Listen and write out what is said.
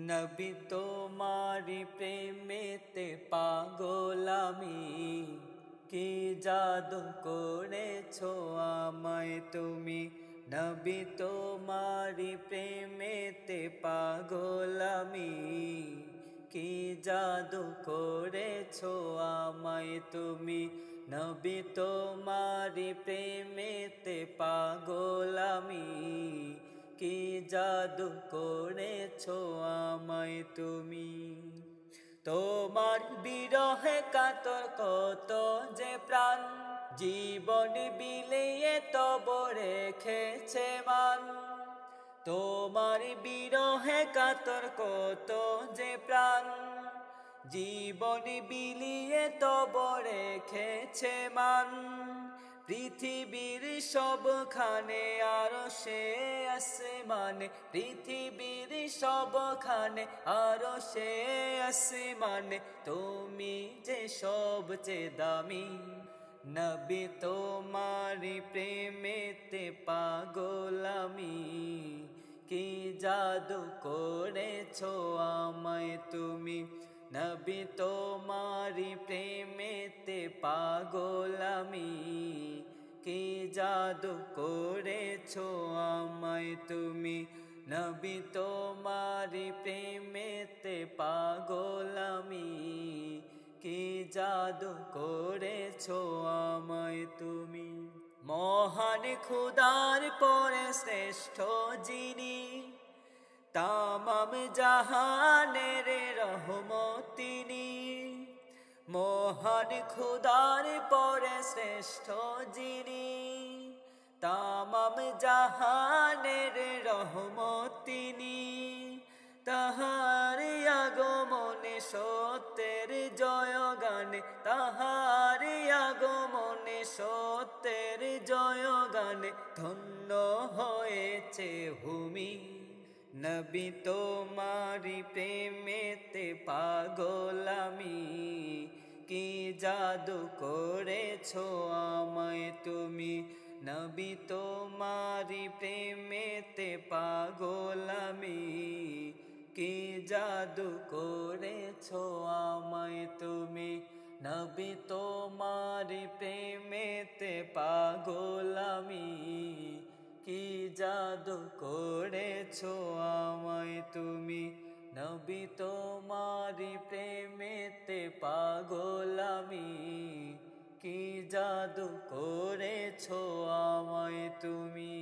নবী তোমারি প্রেমেতে পাগল আমি, কি জাদু করেছো আমায় তুমি। নবী তোমারি প্রেমেতে পাগল আমি, কি জাদু করেছো আমায় তুমি। নবী তোমারি প্রেমেতে পাগল আমি, কি জাদু করেছো আমায় তুমি। তোমার বিরহে কাতর কত যে প্রাণ, জীবন বিলিয়ে তব রেখেছে মান। তোমার বিরহে কাতর কত যে প্রাণ, জীবন বিলিয়ে তব রেখেছে মান। পৃথিবীর সবখানে আরশে আসমানে, পৃথিবীর সবখানে আরশে আসমানে, তুমি যে সবচেয়ে দামি। নবী তোমারি প্রেমেতে পাগল আমি, কি জাদু করেছো আমায় তুমি। নবী তোমারি প্রেমেতে পাগল আমি, কি জাদু করেছো আমায় তুমি। নবী তোমারি প্রেমেতে পাগল আমি, কি জাদু করেছো আমায় তুমি। মহান খুদার পরে শ্রেষ্ঠ যিনি, তামাম জাহানের রহমত তিনি। মহান খুদার পরে শ্রেষ্ঠ যিনি, তামাম জাহানের রহমত তিনি। তাহার আগমনে সত্যের জয়গানে, তাহার আগমনে সত্যের জয়গানে, ধন্য হয়েছে ভূমি। নবী তোমারি প্রেমেতে পাগল আমি, কি জাদু করেছো আমায় তুমি। নবী তোমারি প্রেমেতে পাগল আমি, কি জাদু করেছো আমায় তুমি। নবী তোমারি প্রেমেতে পাগল আমি, কি জাদু করেছো আমায় তুমি। নবী তোমারি প্রেমেতে পাগল আমি, কি জাদু করেছো আমায় তুমি।